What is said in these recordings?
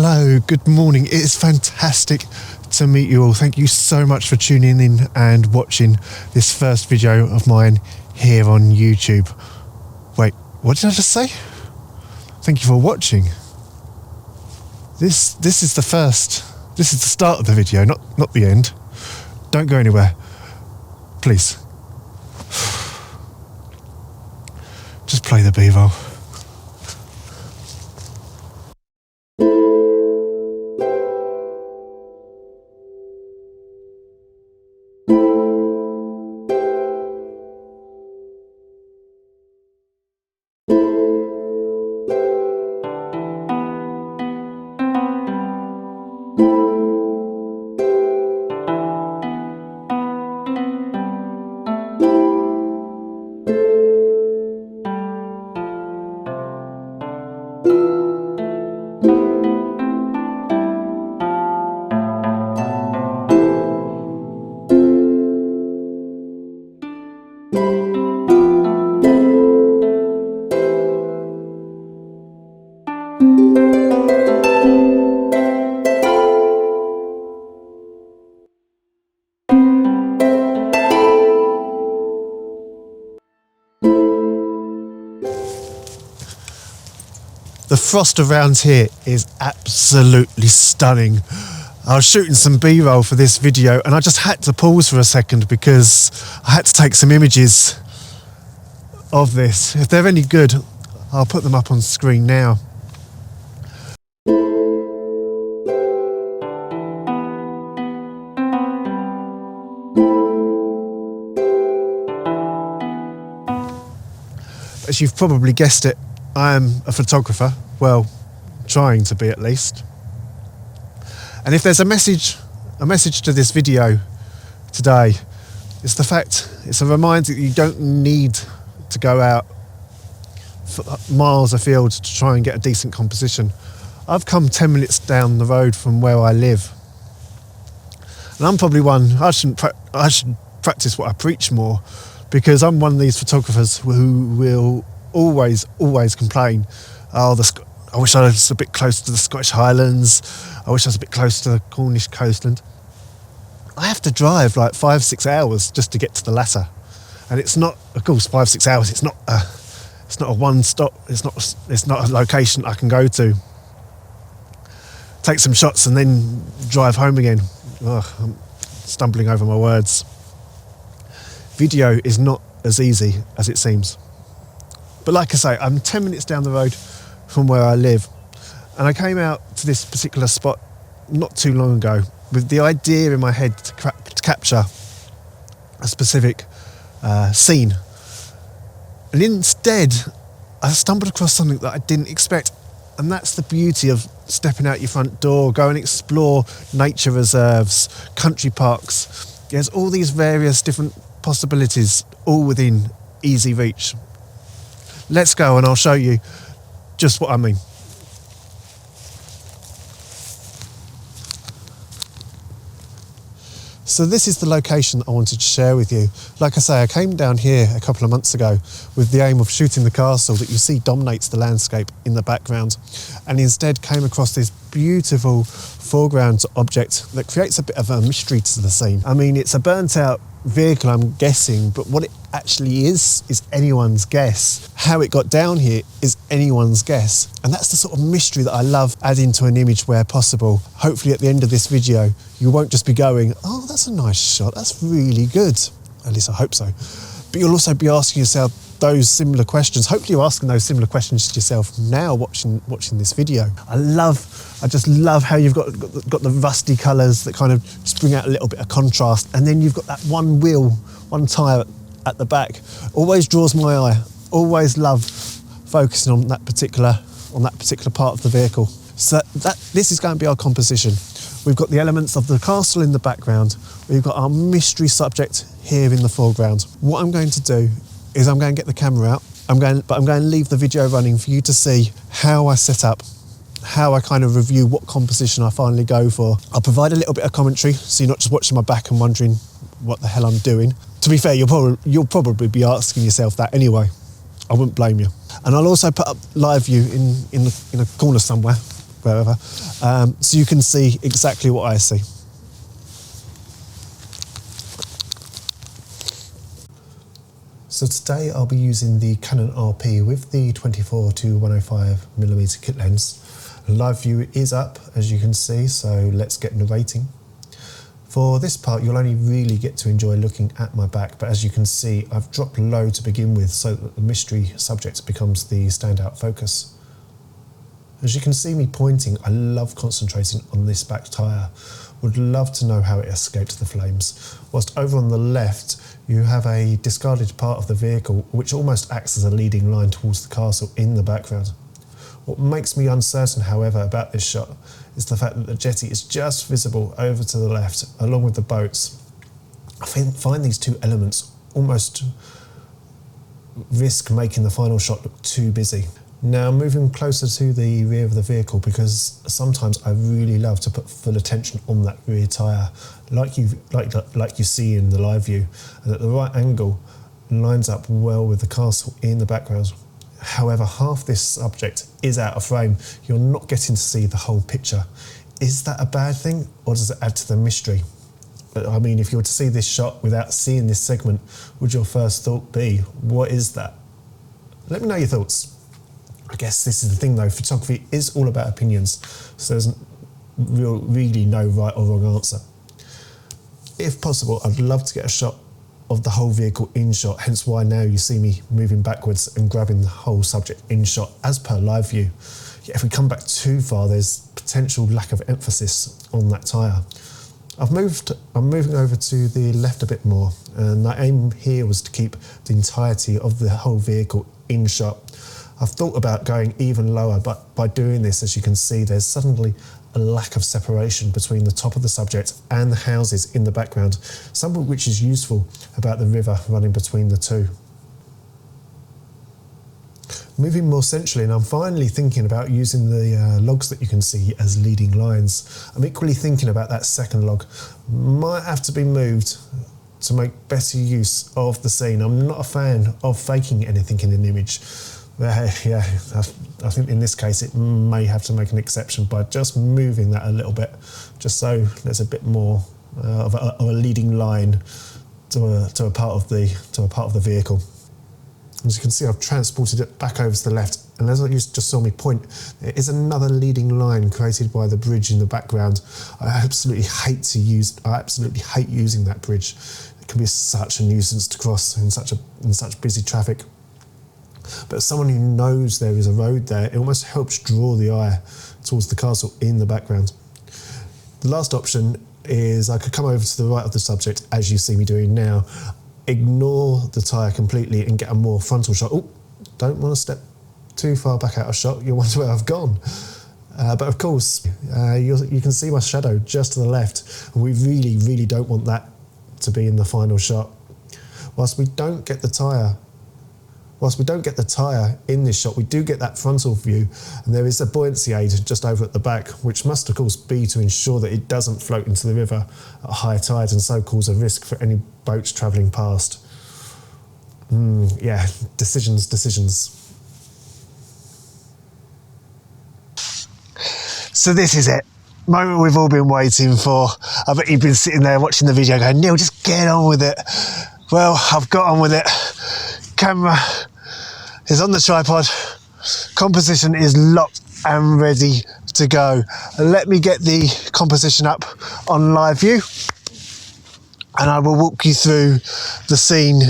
Hello, good morning. It is fantastic to meet you all. Thank you so much for tuning in and watching this first video of mine here on YouTube. Wait, what did I just say? Thank you for watching. This is the start of the video, not the end. Don't go anywhere, please. Just play the BRoll. The frost around here is absolutely stunning. I was shooting some B-roll for this video and I just had to pause for a second because I had to take some images of this. If they're any good, I'll put them up on screen now. As you've probably guessed it, I am a photographer, well, trying to be at least. And if there's a message to this video today, it's a reminder that you don't need to go out miles afield to try and get a decent composition. I've come 10 minutes down the road from where I live. And I'm probably I should practice what I preach more, because I'm one of these photographers who will always complain, I wish I was a bit closer to the Scottish Highlands, I wish I was a bit closer to the Cornish coastland. I have to drive like 5-6 hours just to get to the latter, and it's not, of course, 5-6 hours, it's not a one stop, it's not a location I can go to, take some shots and then drive home again. Ugh, I'm stumbling over my words. Video is not as easy as it seems. But like I say, I'm 10 minutes down the road from where I live, and I came out to this particular spot not too long ago with the idea in my head to capture a specific scene. And instead, I stumbled across something that I didn't expect, and that's the beauty of stepping out your front door, go and explore nature reserves, country parks. There's all these various different possibilities, all within easy reach. Let's go and I'll show you just what I mean. So this is the location I wanted to share with you. Like I say, I came down here a couple of months ago with the aim of shooting the castle that you see dominates the landscape in the background, and instead came across this beautiful foreground object that creates a bit of a mystery to the scene. I mean, it's a burnt out vehicle, I'm guessing, but what it actually is anyone's guess. How it got down here is anyone's guess, and that's the sort of mystery that I love adding to an image where possible. Hopefully at the end of this video you won't just be going, oh, that's a nice shot, that's really good, at least I hope so, but you'll also be asking yourself those similar questions. Hopefully you're asking those similar questions to yourself now watching this video. I just love how you've got the rusty colours that kind of just bring out a little bit of contrast, and then you've got that one tyre at the back. Always draws my eye. Always love focusing on that particular part of the vehicle. So this is going to be our composition. We've got the elements of the castle in the background. We've got our mystery subject here in the foreground. What I'm going to do is I'm going to get the camera out. I'm going to leave the video running for you to see how I set up, how I kind of review what composition I finally go for. I'll provide a little bit of commentary, so you're not just watching my back and wondering what the hell I'm doing. To be fair, you'll probably be asking yourself that anyway. I wouldn't blame you. And I'll also put up live view in a corner somewhere wherever, so you can see exactly what I see. So today I'll be using the Canon RP with the 24 to 105mm kit lens. Live view is up, as you can see, so let's get narrating. For this part, you'll only really get to enjoy looking at my back, but as you can see, I've dropped low to begin with so that the mystery subject becomes the standout focus. As you can see me pointing, I love concentrating on this back tyre. Would love to know how it escaped the flames. Whilst over on the left, you have a discarded part of the vehicle which almost acts as a leading line towards the castle in the background. What makes me uncertain, however, about this shot is the fact that the jetty is just visible over to the left, along with the boats. I find these two elements almost risk making the final shot look too busy. Now, moving closer to the rear of the vehicle, because sometimes I really love to put full attention on that rear tyre, like you see in the live view, and at the right angle lines up well with the castle in the background. However, half this subject is out of frame. You're not getting to see the whole picture. Is that a bad thing, or does it add to the mystery? I mean, if you were to see this shot without seeing this segment, would your first thought be, what is that? Let me know your thoughts. I guess this is the thing though, photography is all about opinions, so there's really no right or wrong answer. If possible, I'd love to get a shot of the whole vehicle in shot, hence why now you see me moving backwards and grabbing the whole subject in shot as per live view. Yet if we come back too far, there's potential lack of emphasis on that tyre. I'm moving over to the left a bit more, and my aim here was to keep the entirety of the whole vehicle in shot. I've thought about going even lower, but by doing this, as you can see, there's suddenly a lack of separation between the top of the subject and the houses in the background, something which is useful about the river running between the two. Moving more centrally, and I'm finally thinking about using the logs that you can see as leading lines. I'm equally thinking about that second log. Might have to be moved to make better use of the scene. I'm not a fan of faking anything in an image. Yeah, I think in this case it may have to make an exception by just moving that a little bit, just so there's a bit more of a leading line to a part of the vehicle. As you can see, I've transported it back over to the left, and as you just saw me point, there is another leading line created by the bridge in the background. I absolutely hate using that bridge. It can be such a nuisance to cross in such busy traffic. But as someone who knows there is a road there, it almost helps draw the eye towards the castle in the background. The last option is I could come over to the right of the subject, as you see me doing now, ignore the tyre completely and get a more frontal shot. Oh, don't want to step too far back out of shot, you'll wonder where I've gone. But of course, you can see my shadow just to the left, and we really don't want that to be in the final shot. Whilst we don't get the tyre in this shot, we do get that frontal view, and there is a buoyancy aid just over at the back, which must of course be to ensure that it doesn't float into the river at high tide and so cause a risk for any boats travelling past. Yeah, decisions. So this is it. Moment we've all been waiting for. I bet you've been sitting there watching the video going, Neil, just get on with it. Well, I've got on with it. Camera is on the tripod, composition is locked and ready to go. Let me get the composition up on live view, and I will walk you through the scene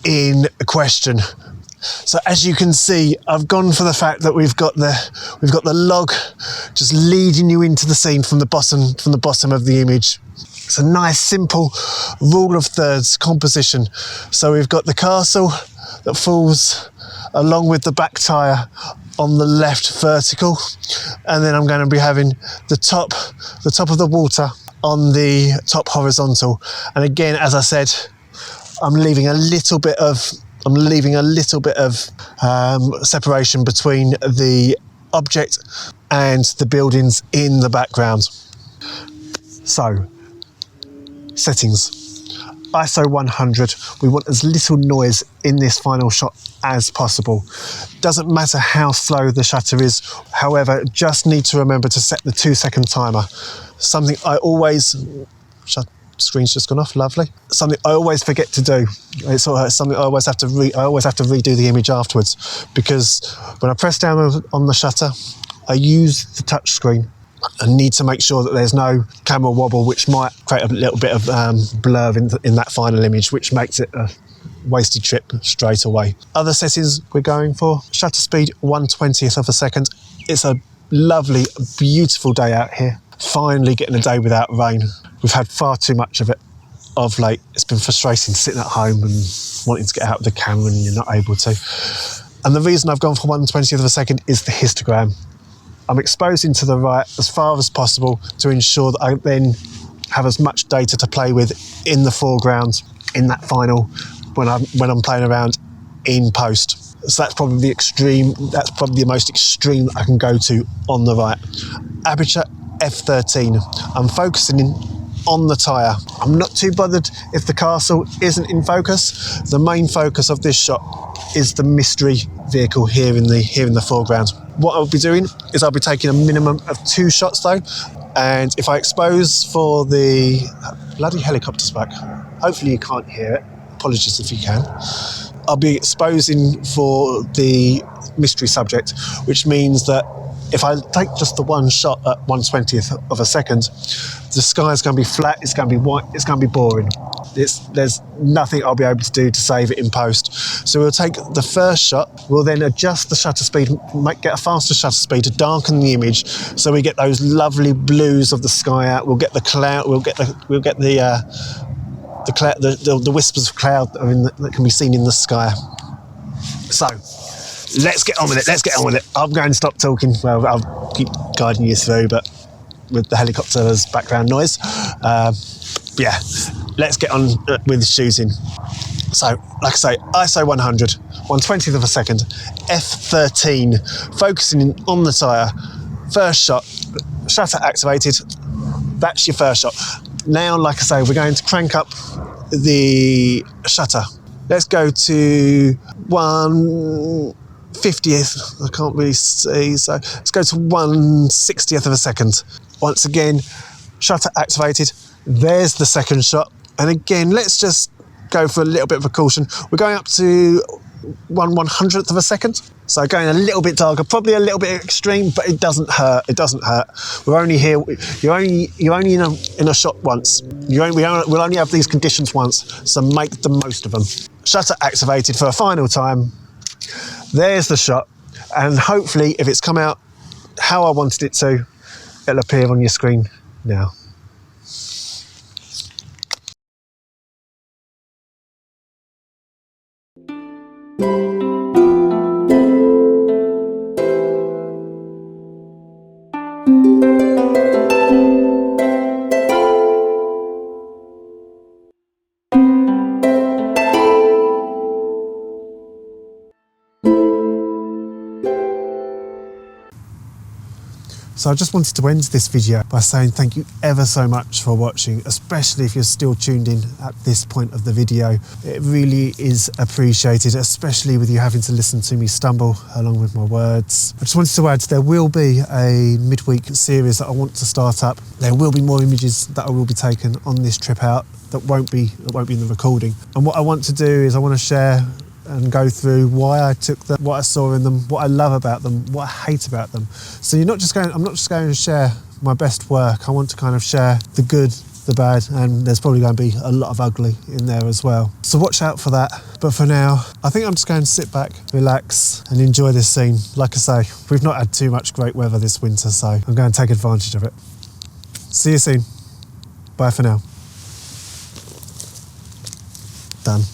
in question. So as you can see, I've gone for the fact that we've got the log just leading you into the scene from the bottom of the image. It's a nice simple rule of thirds composition. So we've got the castle that falls along with the back tyre on the left vertical, and then I'm going to be having the top of the water on the top horizontal. And again, as I said, I'm leaving a little bit of separation between the object and the buildings in the background. So, settings. ISO 100, we want as little noise in this final shot as possible. Doesn't matter how slow the shutter is, however, just need to remember to set the 2-second timer. Something I always, screen's just gone off, lovely. Something I always forget to do. It's something I always have to redo the image afterwards, because when I press down on the shutter, I use the touch screen. I need to make sure that there's no camera wobble, which might create a little bit of blur in that final image, which makes it a wasted trip straight away. Other settings we're going for, shutter speed 1/20th of a second. It's a lovely, beautiful day out here. Finally getting a day without rain. We've had far too much of it of late. It's been frustrating sitting at home and wanting to get out with the camera and you're not able to. And the reason I've gone for 1/20th of a second is the histogram. I'm exposing to the right as far as possible to ensure that I then have as much data to play with in the foreground in that final when I'm playing around in post. So that's probably the extreme, that's probably the most extreme that I can go to on the right. Aperture f13. I'm focusing in on the tyre. I'm not too bothered if the castle isn't in focus. The main focus of this shot is the mystery vehicle here in the foreground. What I'll be doing is I'll be taking a minimum of 2 shots though, and if I expose for the bloody helicopter's back, hopefully you can't hear it, apologies if you can. I'll be exposing for the mystery subject, which means that if I take just the one shot at 1/20th of a second, the sky is going to be flat, it's going to be white, it's going to be boring. There's nothing I'll be able to do to save it in post. So we'll take the first shot, we'll then adjust the shutter speed, get a faster shutter speed to darken the image, so we get those lovely blues of the sky out. We'll get the cloud, we'll get the whispers of cloud that can be seen in the sky. So let's get on with it. I'm going to stop talking. Well, I'll keep guiding you through, but with the helicopter as background noise. Yeah, let's get on with shooting. So, like I say, ISO 100, 1/20th of a second, f13, focusing in on the tyre. First shot, shutter activated. That's your first shot. Now, like I say, we're going to crank up the shutter. Let's go to 1/50th. I can't really see, so let's go to 1/60th of a second. Once again, shutter activated. There's the second shot. And again, let's just go for a little bit of a caution. We're going up to 1/100th of a second. So going a little bit darker, probably a little bit extreme, but it doesn't hurt. It doesn't hurt. We're only here. You're only in a shot once. We'll only have these conditions once, so make the most of them. Shutter activated for a final time. There's the shot, and hopefully, if it's come out how I wanted it to, it'll appear on your screen now. So I just wanted to end this video by saying thank you ever so much for watching, especially if you're still tuned in at this point of the video. It really is appreciated, especially with you having to listen to me stumble along with my words. I just wanted to add, there will be a midweek series that I want to start up. There will be more images that I will be taking on this trip out that won't be in the recording. And what I want to do is I want to share and go through why I took them, what I saw in them, what I love about them, what I hate about them. So I'm not just going to share my best work. I want to kind of share the good, the bad, and there's probably going to be a lot of ugly in there as well. So watch out for that. But for now, I think I'm just going to sit back, relax, and enjoy this scene. Like I say, we've not had too much great weather this winter, so I'm going to take advantage of it. See you soon. Bye for now. Done.